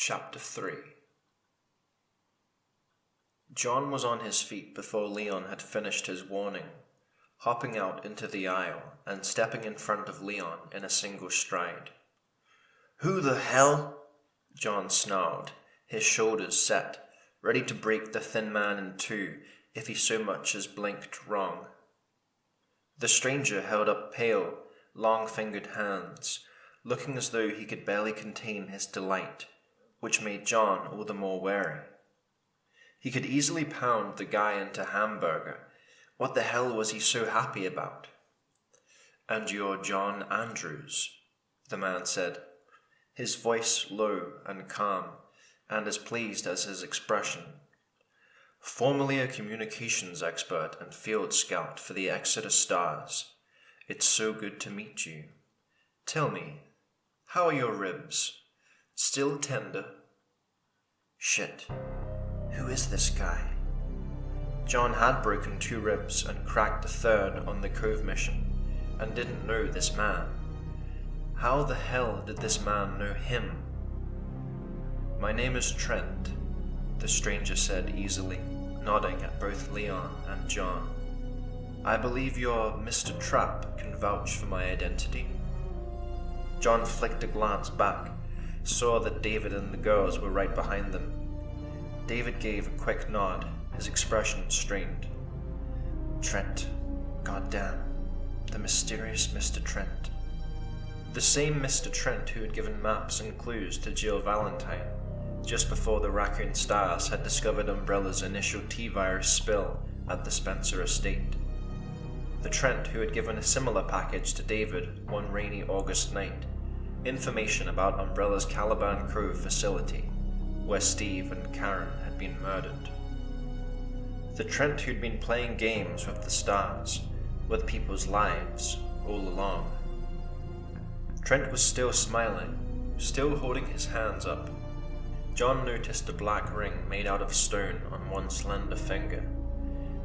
Chapter 3. John was on his feet before Leon had finished his warning, hopping out into the aisle and stepping in front of Leon in a single stride. "Who the hell?" John snarled, his shoulders set, ready to break the thin man in two if he so much as blinked wrong. The stranger held up pale, long-fingered hands, looking as though he could barely contain his delight, which made John all the more wary. He could easily pound the guy into hamburger. What the hell was he so happy about? "And you're John Andrews," the man said, his voice low and calm, and as pleased as his expression. "Formerly a communications expert and field scout for the Exeter Stars. It's so good to meet you. Tell me, how are your ribs? Still tender?" Shit. Who is this guy? John had broken 2 ribs and cracked a 3rd on the Cove mission, and didn't know this man. How the hell did this man know him? "My name is Trent," the stranger said easily, nodding at both Leon and John. "I believe your Mr. Trapp can vouch for my identity." John flicked a glance back, saw that David and the girls were right behind them. David gave a quick nod, his expression strained. Trent. Goddamn. The mysterious Mr. Trent. The same Mr. Trent who had given maps and clues to Jill Valentine, just before the Raccoon Stars had discovered Umbrella's initial T-virus spill at the Spencer estate. The Trent who had given a similar package to David one rainy August night, information about Umbrella's Caliban Cove facility, where Steve and Karen had been murdered. The Trent who'd been playing games with the stars, with people's lives, all along. Trent was still smiling, still holding his hands up. John noticed a black ring made out of stone on one slender finger,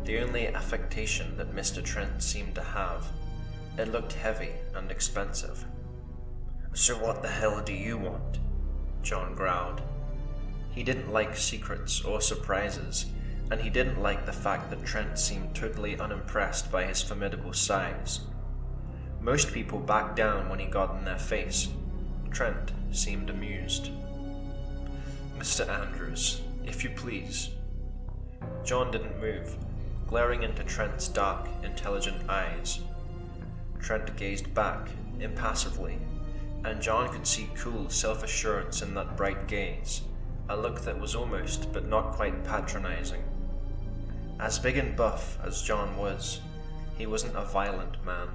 the only affectation that Mr. Trent seemed to have. It looked heavy and expensive. "So what the hell do you want?" John growled. He didn't like secrets or surprises, and he didn't like the fact that Trent seemed totally unimpressed by his formidable size. Most people backed down when he got in their face. Trent seemed amused. "Mr. Andrews, if you please." John didn't move, glaring into Trent's dark, intelligent eyes. Trent gazed back, impassively, and John could see cool self-assurance in that bright gaze, a look that was almost but not quite patronizing. As big and buff as John was, he wasn't a violent man,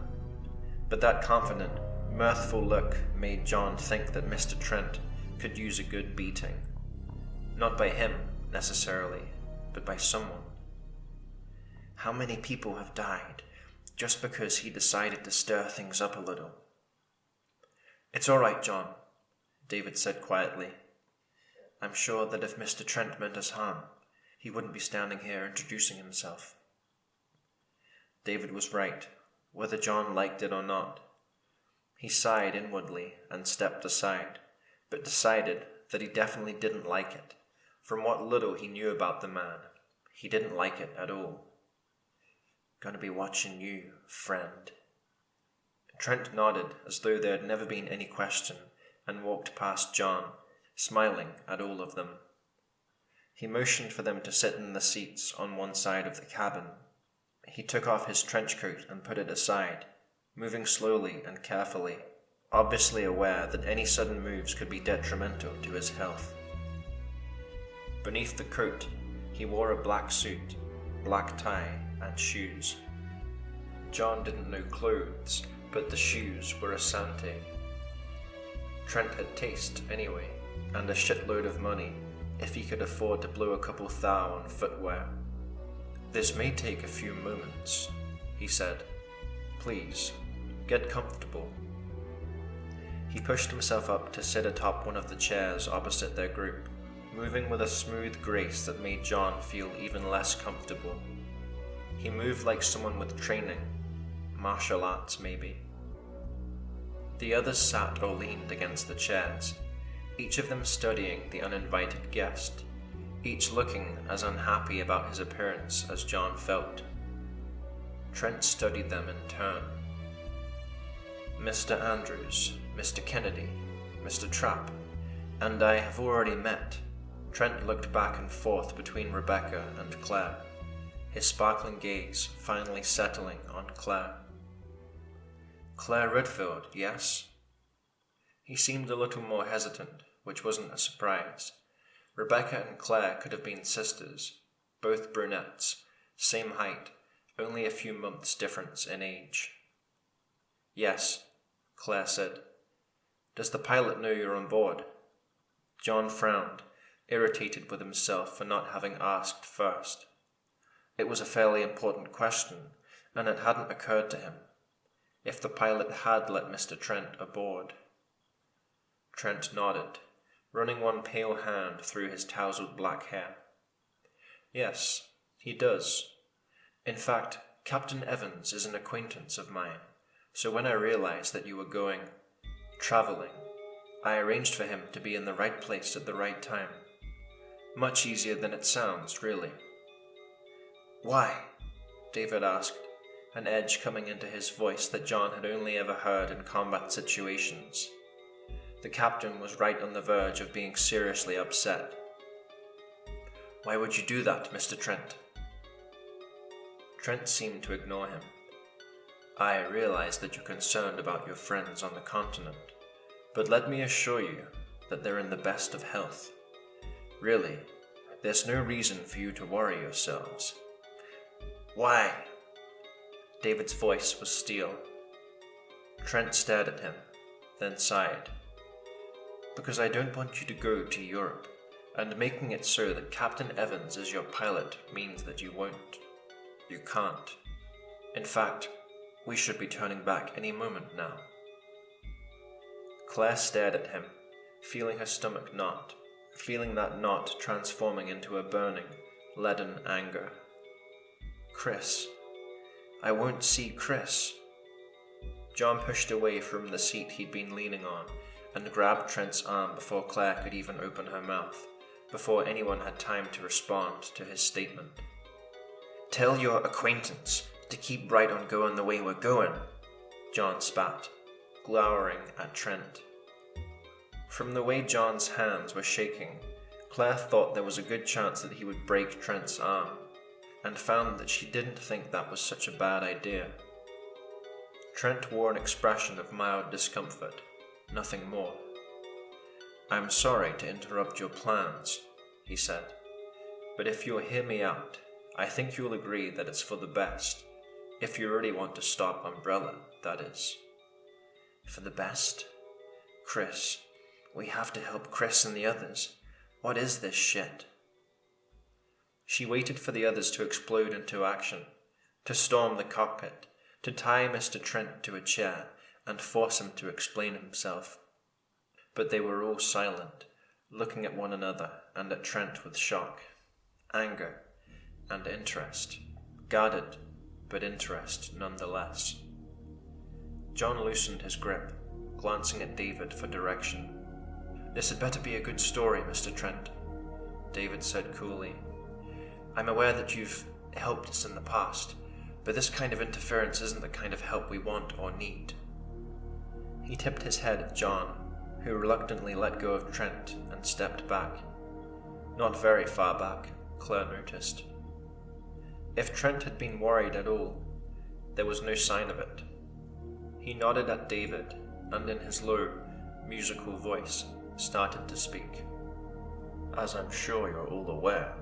but that confident, mirthful look made John think that Mr. Trent could use a good beating. Not by him, necessarily, but by someone. How many people have died just because he decided to stir things up a little? "It's all right, John," David said quietly. "I'm sure that if Mr. Trent meant us harm, he wouldn't be standing here introducing himself." David was right, whether John liked it or not. He sighed inwardly and stepped aside, but decided that he definitely didn't like it. From what little he knew about the man, he didn't like it at all. "Gonna be watching you, friend." Trent nodded as though there had never been any question and walked past John, smiling at all of them. He motioned for them to sit in the seats on one side of the cabin. He took off his trench coat and put it aside, moving slowly and carefully, obviously aware that any sudden moves could be detrimental to his health. Beneath the coat, he wore a black suit, black tie, and shoes. John didn't know clothes, but the shoes were Asante. Trent had taste, anyway, and a shitload of money, if he could afford to blow a couple thou on footwear. "This may take a few moments," he said. "Please, get comfortable." He pushed himself up to sit atop one of the chairs opposite their group, moving with a smooth grace that made John feel even less comfortable. He moved like someone with training, martial arts maybe. The others sat or leaned against the chairs, each of them studying the uninvited guest, each looking as unhappy about his appearance as John felt. Trent studied them in turn. Mr. Andrews, Mr. Kennedy, Mr. Trapp, and I have already met. Trent looked back and forth between Rebecca and Claire, his sparkling gaze finally settling on Claire. Claire Redfield, yes? He seemed a little more hesitant, which wasn't a surprise. Rebecca and Claire could have been sisters, both brunettes, same height, only a few months difference in age. Yes, Claire said. Does the pilot know you're on board? John frowned, irritated with himself for not having asked first. It was a fairly important question, and it hadn't occurred to him. If the pilot had let Mr. Trent aboard. Trent nodded, running one pale hand through his tousled black hair. Yes, he does. In fact, Captain Evans is an acquaintance of mine, so when I realized that you were going traveling, I arranged for him to be in the right place at the right time. Much easier than it sounds, really. Why? David asked, an edge coming into his voice that John had only ever heard in combat situations. The captain was right on the verge of being seriously upset. Why would you do that, Mr. Trent? Trent seemed to ignore him. I realize that you're concerned about your friends on the continent, but let me assure you that they're in the best of health. Really, there's no reason for you to worry yourselves. Why? David's voice was steel. Trent stared at him, then sighed. Because I don't want you to go to Europe, and making it so that Captain Evans is your pilot means that you won't. You can't. In fact, we should be turning back any moment now. Claire stared at him, feeling her stomach knot, feeling that knot transforming into a burning, leaden anger. Chris. I won't see Chris. John pushed away from the seat he'd been leaning on and grabbed Trent's arm before Claire could even open her mouth, before anyone had time to respond to his statement. Tell your acquaintance to keep right on going the way we're going, John spat, glowering at Trent. From the way John's hands were shaking, Claire thought there was a good chance that he would break Trent's arm, and found that she didn't think that was such a bad idea. Trent wore an expression of mild discomfort, nothing more. I'm sorry to interrupt your plans, he said, but if you'll hear me out, I think you'll agree that it's for the best, if you really want to stop Umbrella, that is. For the best? Chris, we have to help Chris and the others. What is this shit? She waited for the others to explode into action, to storm the cockpit, to tie Mr. Trent to a chair and force him to explain himself. But they were all silent, looking at one another and at Trent with shock, anger, and interest, guarded, but interest nonetheless. John loosened his grip, glancing at David for direction. This had better be a good story, Mr. Trent, David said coolly. I'm aware that you've helped us in the past, but this kind of interference isn't the kind of help we want or need. He tipped his head at John, who reluctantly let go of Trent and stepped back. Not very far back, Claire noticed. If Trent had been worried at all, there was no sign of it. He nodded at David, and in his low, musical voice, started to speak. As I'm sure you're all aware,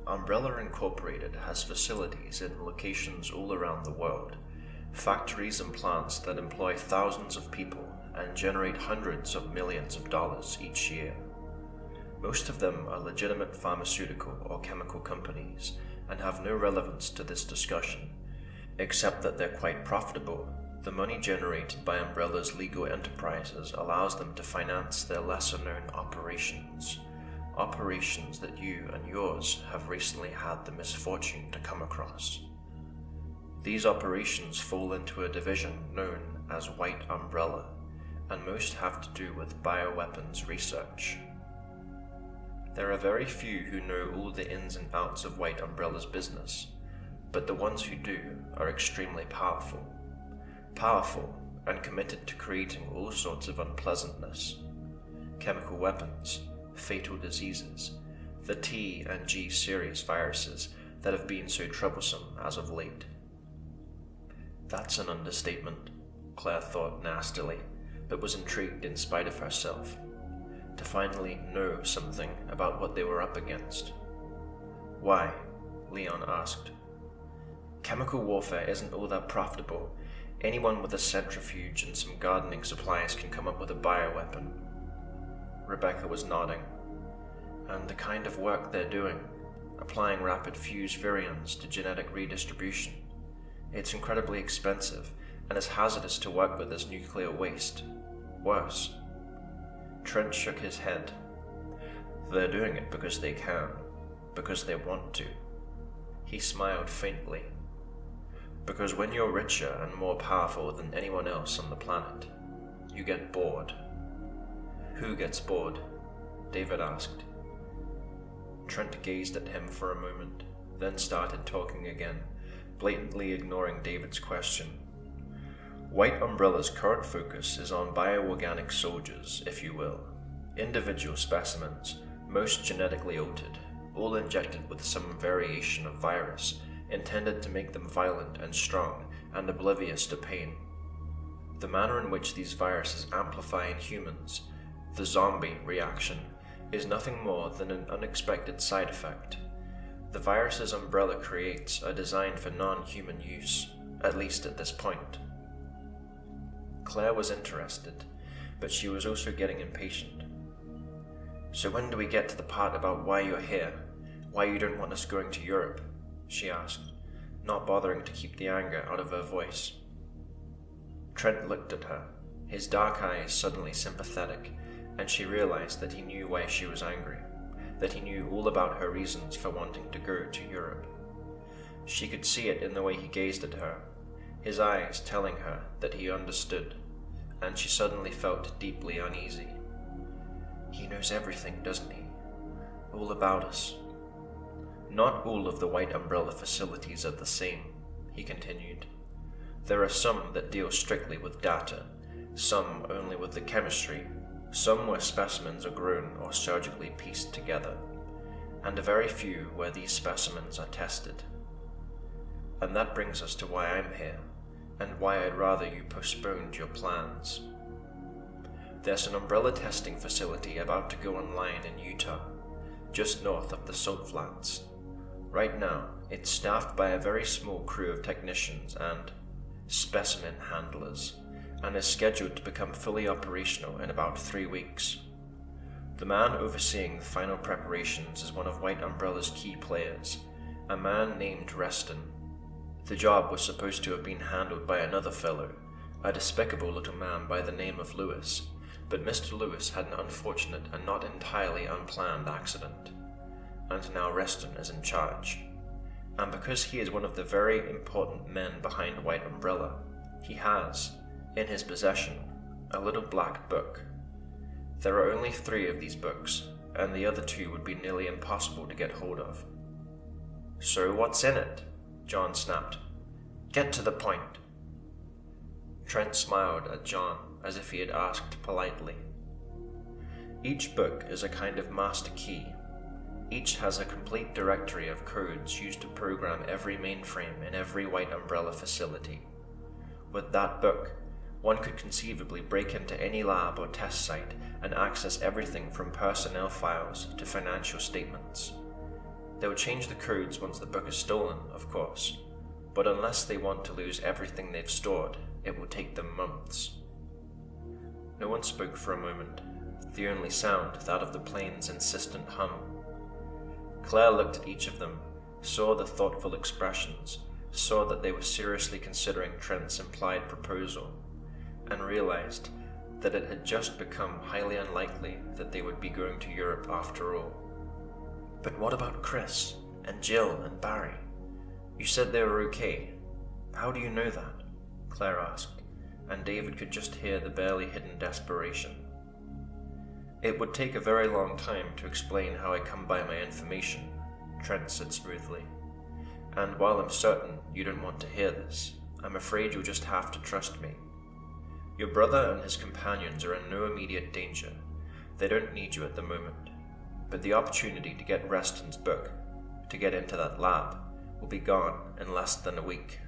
Umbrella Incorporated has facilities in locations all around the world, factories and plants that employ thousands of people and generate hundreds of millions of dollars each year. Most of them are legitimate pharmaceutical or chemical companies and have no relevance to this discussion, except that they're quite profitable. The money generated by Umbrella's legal enterprises allows them to finance their lesser-known operations that you and yours have recently had the misfortune to come across. These operations fall into a division known as White Umbrella, and most have to do with bioweapons research. There are very few who know all the ins and outs of White Umbrella's business, but the ones who do are extremely powerful. Powerful and committed to creating all sorts of unpleasantness. Chemical weapons, fatal diseases, the T and G series viruses that have been so troublesome as of late. That's an understatement, Claire thought nastily, but was intrigued in spite of herself, to finally know something about what they were up against. Why? Leon asked. Chemical warfare isn't all that profitable. Anyone with a centrifuge and some gardening supplies can come up with a bioweapon. Rebecca was nodding. And the kind of work they're doing, applying rapid fuse virions to genetic redistribution. It's incredibly expensive and as hazardous to work with as nuclear waste. Worse. Trent shook his head. They're doing it because they can, because they want to. He smiled faintly. Because when you're richer and more powerful than anyone else on the planet, you get bored. Who gets bored? David asked. Trent gazed at him for a moment, then started talking again, blatantly ignoring David's question. White Umbrella's current focus is on bioorganic soldiers, if you will. Individual specimens, most genetically altered, all injected with some variation of virus, intended to make them violent and strong and oblivious to pain. The manner in which these viruses amplify in humans, the zombie reaction, is nothing more than an unexpected side effect. The viruses Umbrella creates are designed for non-human use, at least at this point. Claire was interested, but she was also getting impatient. So when do we get to the part about why you're here? Why you don't want us going to Europe? She asked, not bothering to keep the anger out of her voice. Trent looked at her, his dark eyes suddenly sympathetic, and she realized that he knew why she was angry, that he knew all about her reasons for wanting to go to Europe. She could see it in the way he gazed at her, his eyes telling her that he understood, and she suddenly felt deeply uneasy. He knows everything, doesn't he? All about us. Not all of the White Umbrella facilities are the same, he continued. There are some that deal strictly with data, some only with the chemistry, some where specimens are grown or surgically pieced together, and a very few where these specimens are tested. And that brings us to why I'm here, and why I'd rather you postponed your plans. There's an Umbrella testing facility about to go online in Utah, just north of the Salt Flats. Right now, it's staffed by a very small crew of technicians and specimen handlers, and is scheduled to become fully operational in about 3 weeks. The man overseeing the final preparations is one of White Umbrella's key players, a man named Reston. The job was supposed to have been handled by another fellow, a despicable little man by the name of Lewis, but Mr. Lewis had an unfortunate and not entirely unplanned accident, and now Reston is in charge. And because he is one of the very important men behind White Umbrella, he has, in his possession, a little black book. There are only 3 of these books, and the other 2 would be nearly impossible to get hold of. So what's in it? John snapped. Get to the point. Trent smiled at John as if he had asked politely. Each book is a kind of master key. Each has a complete directory of codes used to program every mainframe in every White Umbrella facility. With that book, one could conceivably break into any lab or test site and access everything from personnel files to financial statements. They will change the codes once the book is stolen, of course, but unless they want to lose everything they've stored, it will take them months. No one spoke for a moment, the only sound that of the plane's insistent hum. Claire looked at each of them, saw the thoughtful expressions, saw that they were seriously considering Trent's implied proposal, and realized that it had just become highly unlikely that they would be going to Europe after all. But what about Chris, and Jill, and Barry? You said they were okay. How do you know that? Claire asked, and David could just hear the barely hidden desperation. "It would take a very long time to explain how I come by my information," Trent said smoothly. "And while I'm certain you don't want to hear this, I'm afraid you'll just have to trust me. Your brother and his companions are in no immediate danger. They don't need you at the moment. But the opportunity to get Reston's book, to get into that lab, will be gone in less than a week.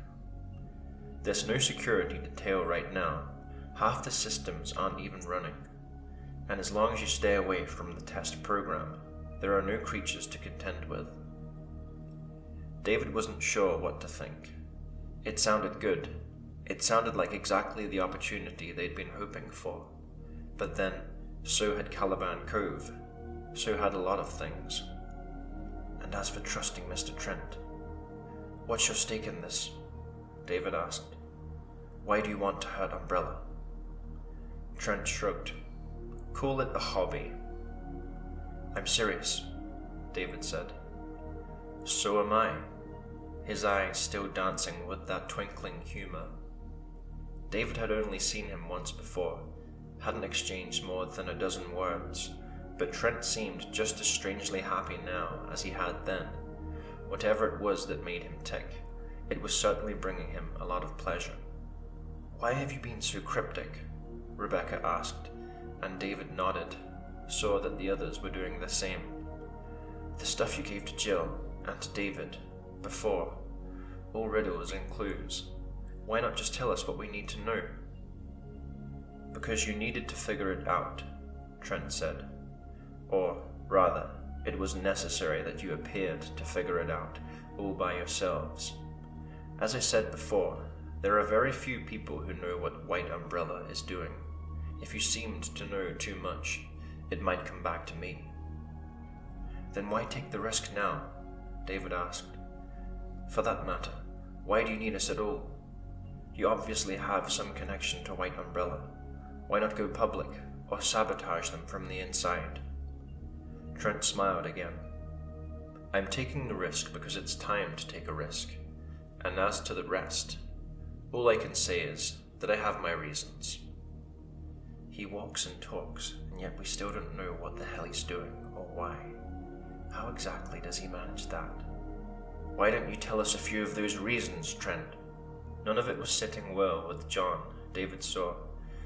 There's no security detail right now. Half the systems aren't even running. And as long as you stay away from the test program, there are no creatures to contend with." David wasn't sure what to think. It sounded good. It sounded like exactly the opportunity they'd been hoping for. But then, so had Caliban Cove. So had a lot of things. "And as for trusting Mr. Trent, what's your stake in this?" David asked. "Why do you want to hurt Umbrella?" Trent shrugged. "Call it a hobby." "I'm serious," David said. "So am I," his eyes still dancing with that twinkling humor. David had only seen him once before, hadn't exchanged more than a dozen words, but Trent seemed just as strangely happy now as he had then. Whatever it was that made him tick, it was certainly bringing him a lot of pleasure. "Why have you been so cryptic?" Rebecca asked, and David nodded, saw that the others were doing the same. "The stuff you gave to Jill, and to David, before, all riddles and clues. Why not just tell us what we need to know?" "Because you needed to figure it out," Trent said. "Or, rather, it was necessary that you appeared to figure it out, all by yourselves. As I said before, there are very few people who know what White Umbrella is doing. If you seemed to know too much, it might come back to me." "Then why take the risk now?" David asked. "For that matter, why do you need us at all? You obviously have some connection to White Umbrella. Why not go public, or sabotage them from the inside?" Trent smiled again. "I'm taking the risk because it's time to take a risk. And as to the rest, all I can say is that I have my reasons." He walks and talks, and yet we still don't know what the hell he's doing, or why. How exactly does he manage that? "Why don't you tell us a few of those reasons, Trent?" None of it was sitting well with John, David saw.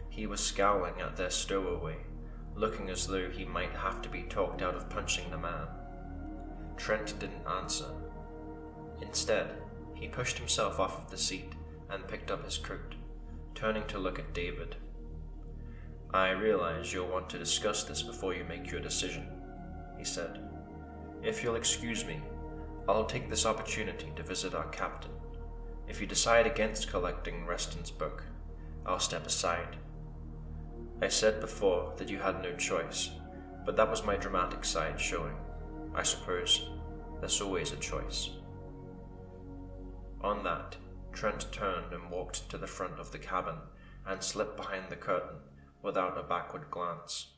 He was scowling at their stowaway, looking as though he might have to be talked out of punching the man. Trent didn't answer. Instead, he pushed himself off of the seat and picked up his coat, turning to look at David. "I realize you'll want to discuss this before you make your decision," he said. "If you'll excuse me, I'll take this opportunity to visit our captain. If you decide against collecting Reston's book, I'll step aside. I said before that you had no choice, but that was my dramatic side showing. I suppose there's always a choice." On that, Trent turned and walked to the front of the cabin and slipped behind the curtain without a backward glance.